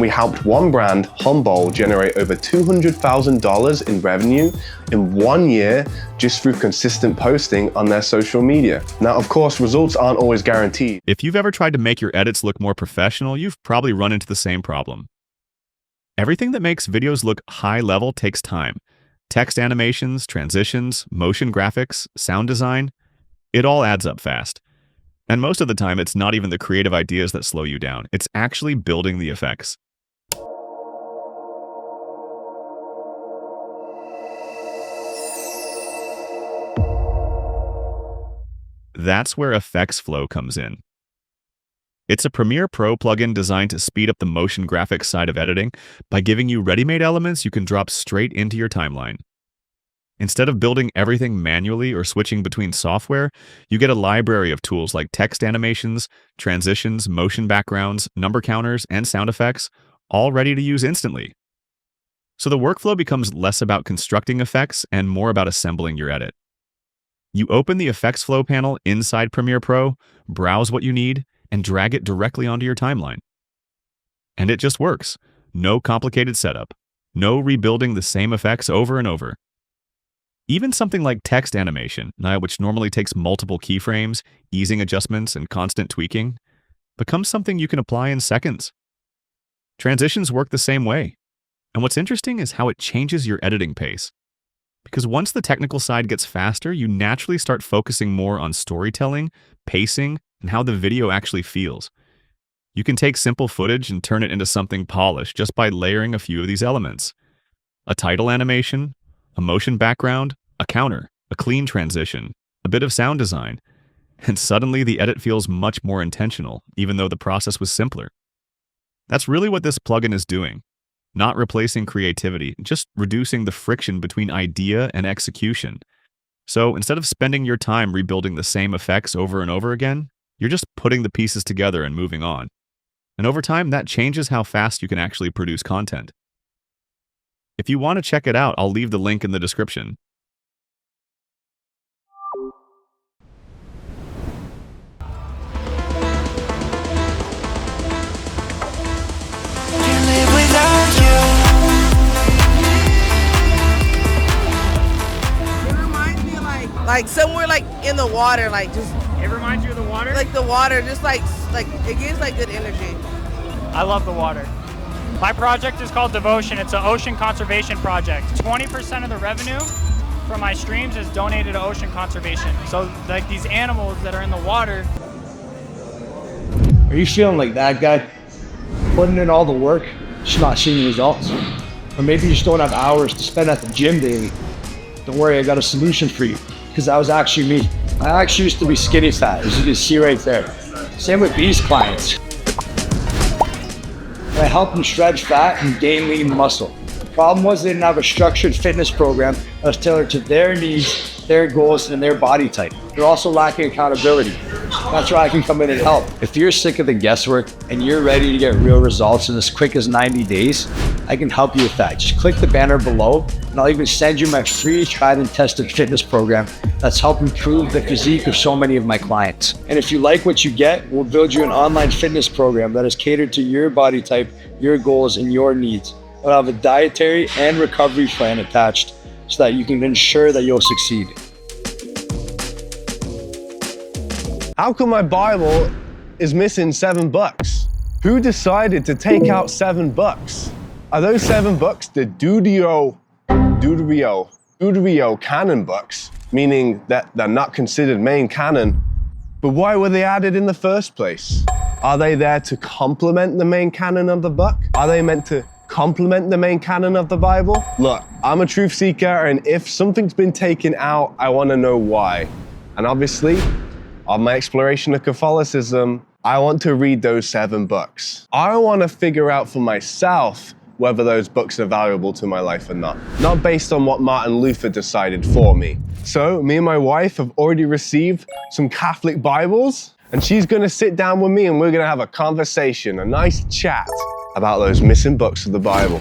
we helped one brand, Humboldt, generate over $200,000 in revenue in 1 year just through consistent posting on their social media. Now, of course, results aren't always guaranteed. If you've ever tried to make your edits look more professional, you've probably run into the same problem. Everything that makes videos look high level takes time. Text animations, transitions, motion graphics, sound design, it all adds up fast. And most of the time, it's not even the creative ideas that slow you down. It's actually building the effects. That's where Effects Flow comes in. It's a Premiere Pro plugin designed to speed up the motion graphics side of editing by giving you ready-made elements you can drop straight into your timeline. Instead of building everything manually or switching between software, you get a library of tools like text animations, transitions, motion backgrounds, number counters, and sound effects, all ready to use instantly. So the workflow becomes less about constructing effects and more about assembling your edit. You open the Effects Flow panel inside Premiere Pro, browse what you need, and drag it directly onto your timeline. And it just works. No complicated setup. No rebuilding the same effects over and over. Even something like text animation, which normally takes multiple keyframes, easing adjustments, and constant tweaking, becomes something you can apply in seconds. Transitions work the same way. And what's interesting is how it changes your editing pace. Because once the technical side gets faster, you naturally start focusing more on storytelling, pacing, and how the video actually feels. You can take simple footage and turn it into something polished just by layering a few of these elements. A title animation, a motion background, a counter, a clean transition, a bit of sound design, and suddenly the edit feels much more intentional, even though the process was simpler. That's really what this plugin is doing. Not replacing creativity, just reducing the friction between idea and execution. So instead of spending your time rebuilding the same effects over and over again, you're just putting the pieces together and moving on. And over time, that changes how fast you can actually produce content. If you want to check it out, I'll leave the link in the description. Like somewhere like in the water, like just. It reminds you of the water? Like the water, just like it gives like good energy. I love the water. My project is called Devotion. It's an ocean conservation project. 20% of the revenue from my streams is donated to ocean conservation. So like these animals that are in the water. Are you feeling like that guy? Putting in all the work, just not seeing results? Or maybe you just don't have hours to spend at the gym daily. Don't worry, I got a solution for you. Because that was actually me. I actually used to be skinny fat, as you can see right there. Same with these clients. I helped them shred fat and gain lean muscle. The problem was they didn't have a structured fitness program that was tailored to their needs, their goals, and their body type. They're also lacking accountability. That's where I can come in and help. If you're sick of the guesswork and you're ready to get real results in as quick as 90 days, I can help you with that. Just click the banner below and I'll even send you my free tried and tested fitness program that's helped improve the physique of so many of my clients. And if you like what you get, we'll build you an online fitness program that is catered to your body type, your goals, and your needs. We'll have a dietary and recovery plan attached so that you can ensure that you'll succeed. How come my Bible is missing $7? Who decided to take out $7? Are those $7 the Deuterio canon books, meaning that they're not considered main canon? But why were they added in the first place? Are they there to complement the main canon of the book? Are they meant to complement the main canon of the Bible? Look, I'm a truth seeker, and if something's been taken out, I want to know why. And obviously, on my exploration of Catholicism, I want to read those 7 books. I want to figure out for myself whether those books are valuable to my life or not based on what Martin Luther decided for me. So me and my wife have already received some Catholic Bibles, and she's gonna sit down with me and we're gonna have a conversation, a nice chat about those missing books of the Bible.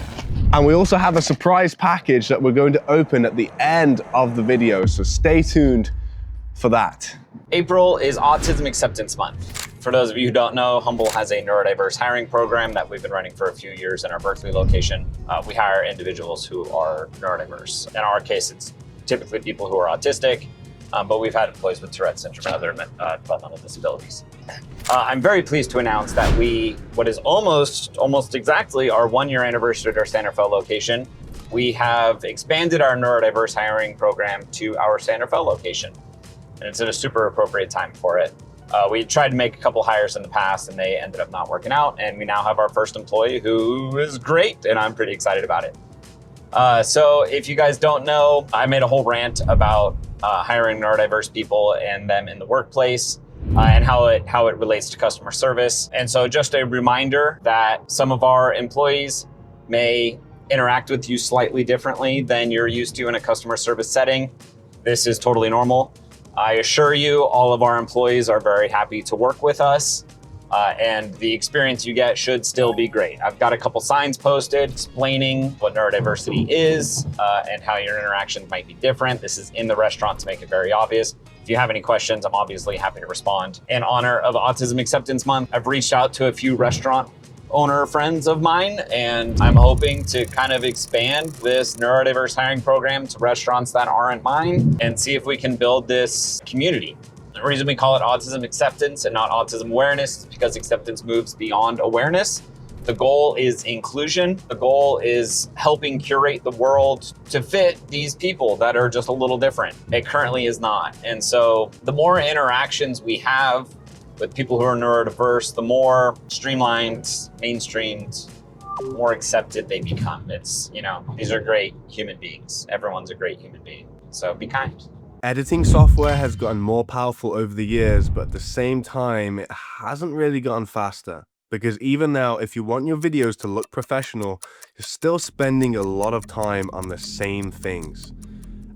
And we also have a surprise package that we're going to open at the end of the video, so stay tuned for that. April is Autism Acceptance Month. For those of you who don't know, Humble has a neurodiverse hiring program that we've been running for a few years in our Berkeley location. We hire individuals who are neurodiverse. In our case, it's typically people who are autistic, but we've had employees with Tourette syndrome and other developmental disabilities. I'm very pleased to announce that what is almost exactly our 1-year anniversary at our San Rafael location, we have expanded our neurodiverse hiring program to our San Rafael location. And it's at a super appropriate time for it. We tried to make a couple hires in the past and they ended up not working out. And we now have our first employee who is great and I'm pretty excited about it. So if you guys don't know, I made a whole rant about hiring neurodiverse people and them in the workplace and how it relates to customer service. And so just a reminder that some of our employees may interact with you slightly differently than you're used to in a customer service setting. This is totally normal. I assure you, all of our employees are very happy to work with us, and the experience you get should still be great. I've got a couple signs posted explaining what neurodiversity is and how your interactions might be different. This is in the restaurant to make it very obvious. If you have any questions, I'm obviously happy to respond. In honor of Autism Acceptance Month, I've reached out to a few restaurant owner friends of mine, and I'm hoping to kind of expand this neurodiverse hiring program to restaurants that aren't mine and see if we can build this community. The reason we call it autism acceptance and not autism awareness is because acceptance moves beyond awareness. The goal is inclusion. The goal is helping curate the world to fit these people that are just a little different. It currently is not. And so the more interactions we have with people who are neurodiverse, the more streamlined, mainstreamed, more accepted they become. These are great human beings. Everyone's a great human being. So be kind. Editing software has gotten more powerful over the years, but at the same time, it hasn't really gotten faster. Because even now, if you want your videos to look professional, you're still spending a lot of time on the same things.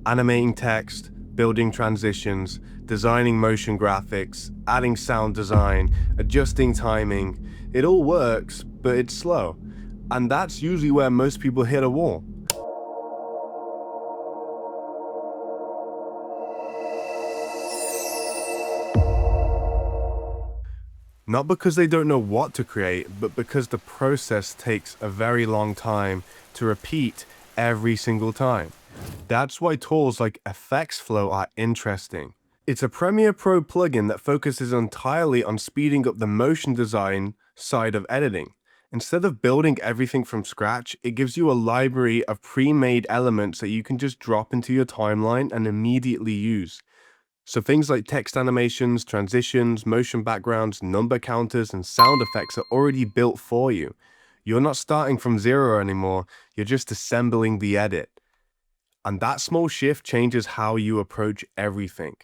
Animating text, building transitions, designing motion graphics, adding sound design, adjusting timing. It all works, but it's slow. And that's usually where most people hit a wall. Not because they don't know what to create, but because the process takes a very long time to repeat every single time. That's why tools like Effects Flow are interesting. It's a Premiere Pro plugin that focuses entirely on speeding up the motion design side of editing. Instead of building everything from scratch, it gives you a library of pre-made elements that you can just drop into your timeline and immediately use. So things like text animations, transitions, motion backgrounds, number counters, and sound effects are already built for you. You're not starting from zero anymore, you're just assembling the edit. And that small shift changes how you approach everything.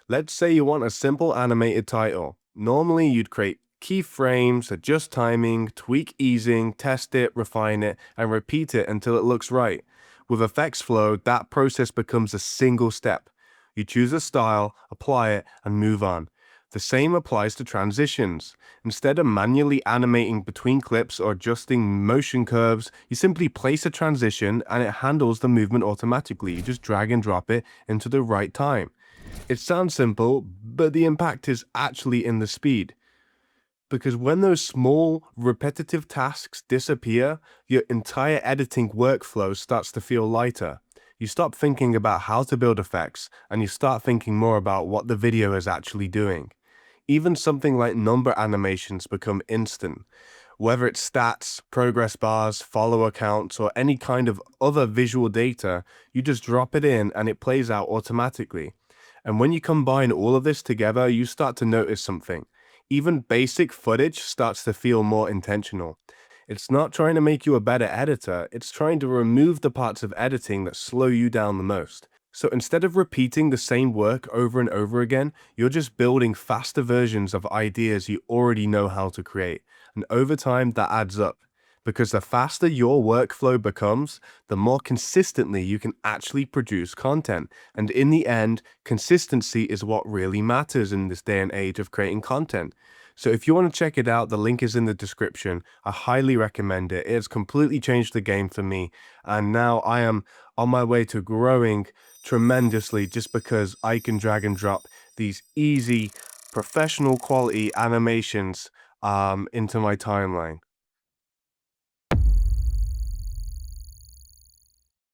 Let's say you want a simple animated title. Normally you'd create keyframes, adjust timing, tweak easing, test it, refine it, and repeat it until it looks right. With Effects Flow, that process becomes a single step. You choose a style, apply it, and move on. The same applies to transitions. Instead of manually animating between clips or adjusting motion curves, you simply place a transition and it handles the movement automatically. You just drag and drop it into the right time. It sounds simple, but the impact is actually in the speed. Because when those small, repetitive tasks disappear, your entire editing workflow starts to feel lighter. You stop thinking about how to build effects, and you start thinking more about what the video is actually doing. Even something like number animations become instant. Whether it's stats, progress bars, follower counts, or any kind of other visual data, you just drop it in and it plays out automatically. And when you combine all of this together, you start to notice something. Even basic footage starts to feel more intentional. It's not trying to make you a better editor, it's trying to remove the parts of editing that slow you down the most. So instead of repeating the same work over and over again, you're just building faster versions of ideas you already know how to create. And over time, that adds up. Because the faster your workflow becomes, the more consistently you can actually produce content. And in the end, consistency is what really matters in this day and age of creating content. So if you want to check it out, the link is in the description. I highly recommend it. It has completely changed the game for me. And now I am on my way to growing tremendously just because I can drag and drop these easy professional quality animations into my timeline.